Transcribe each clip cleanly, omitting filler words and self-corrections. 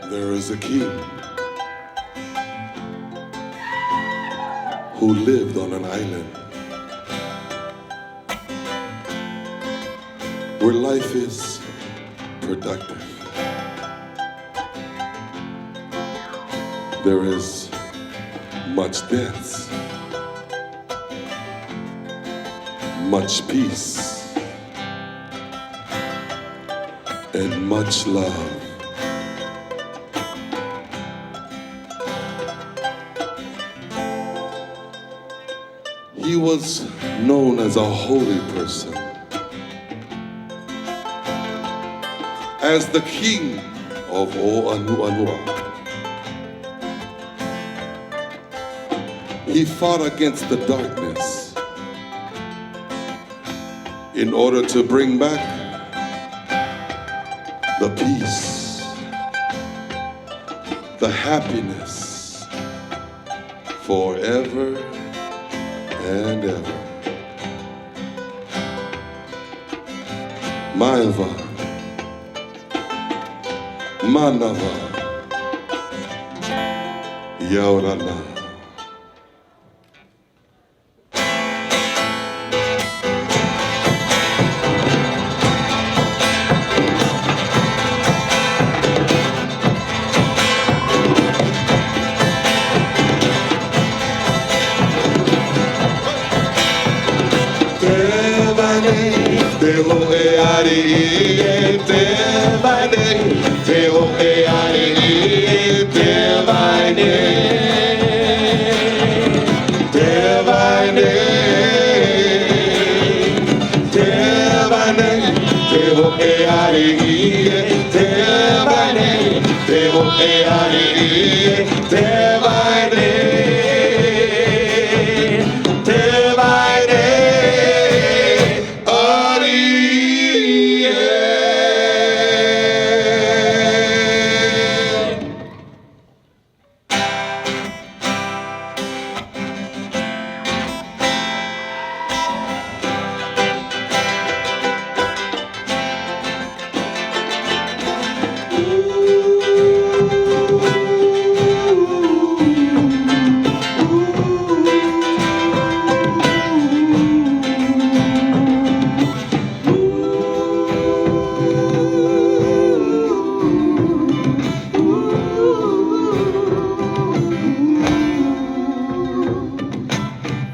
There is a king who lived on an island where life is productive. There is much dance, much peace, and much love. He was known as a holy person, as the king of Oanuanua. He fought against the darkness in order to bring back the peace, the happiness forever and ever. Maiva, Manava, Yaurana. Te ho e ari e te vaine, te ho e ari e te vaine, te vaine, te vaine, te ho e ari e te vaine, te ho e ari e te vaine, te vaine.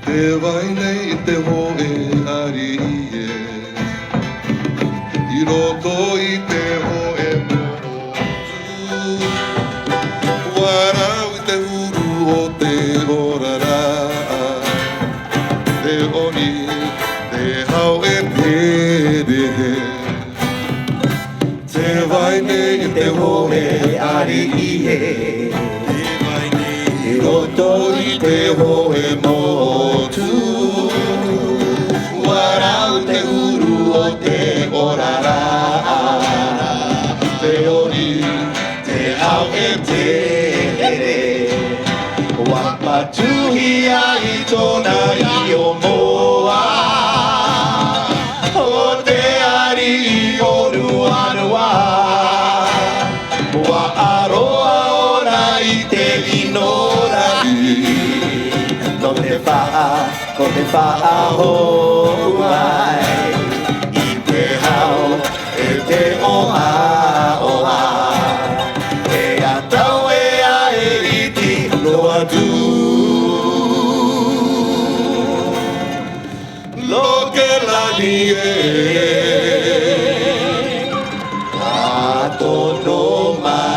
Te vaine te ho e ari e, I roto I te ho e motu, warau I te huru o te orara, te oni, te hau e pere. Te vaine te ho e ari e, I roto I te ho e motu, warau te huru o te orara, te ori, te au e te here. Wapatuhi ai tona I o moa, o te ari I o Nuanua, wa aroa ora I te inora no te wha ho mai I te hao e te oha oha e atau e a e iti loa tu Lokelani e atono mai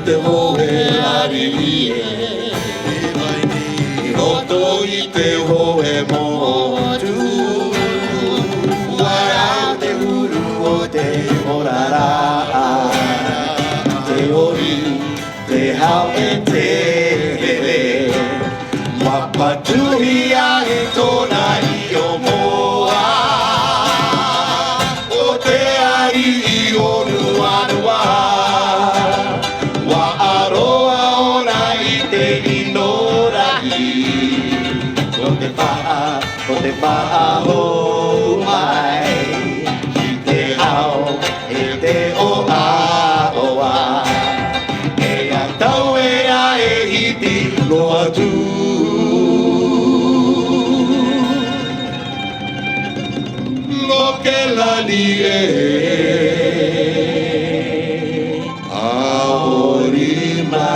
te ho e ari e, I roto I te ho e motu, warau te huru o te orara, te ori, te hau e te here, wapatuhi ai tona I o moa, o te ari I o Nuanua. Wa aroa ona I te o aoa e a tau e a e iti no atu Lokelani e Aparima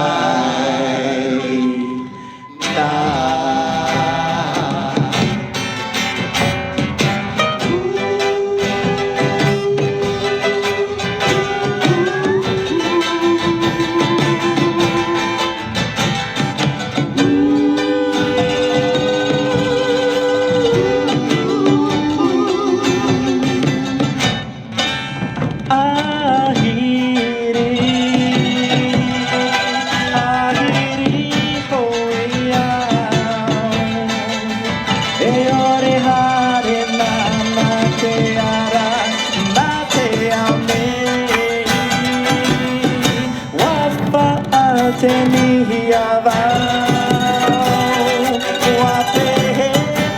te mihi a wau Wa pehe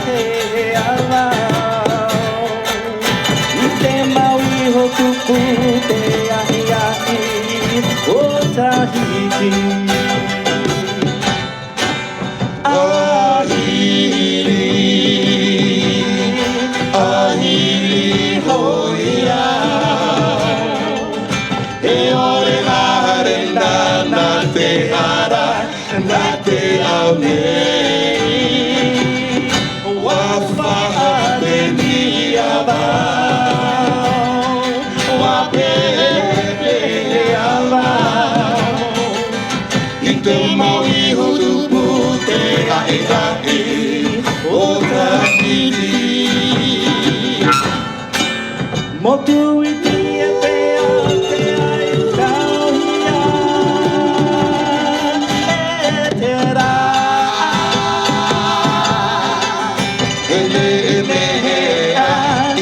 te a wau I te maui hoku pu te ahi ahi o Tahiti Ahiri, ahiri hoi au E ore hare nana te hara na te ao nei Wa whaha te ni a wau Wa pepe a wau I te maui hutu pu te ae ae o Tahiti Motu i tia te a te ai tauhia e te rā Ele e mehea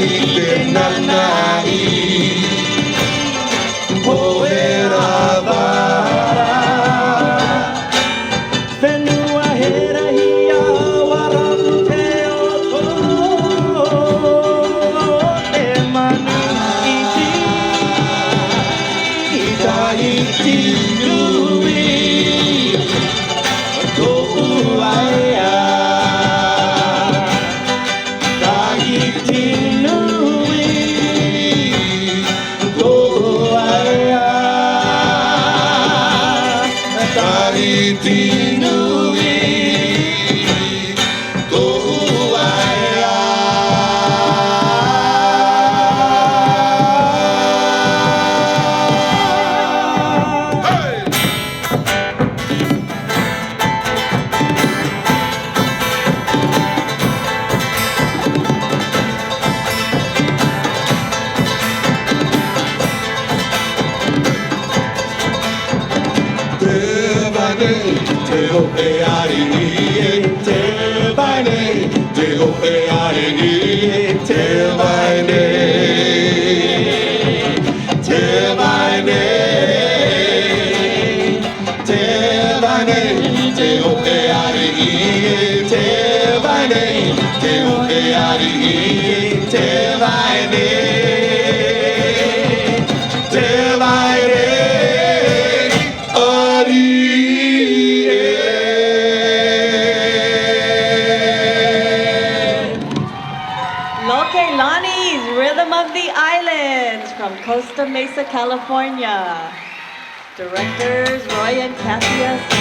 i te nanai Po e rawara Whenua he rahia waramu te oto E manu i ti I Tahiti nui Tōu aia Tahiti nui Tōu aia Tahiti nui Tōu aia Te hope ari e te vaine Te hope ari e te vaine Te vaine Te vaine Te hope ari e te vaine Te hope ari e te vaine Te vaine ari Lokelani's Rhythm of the Islands from Costa Mesa, California. Directors Roy and Cassius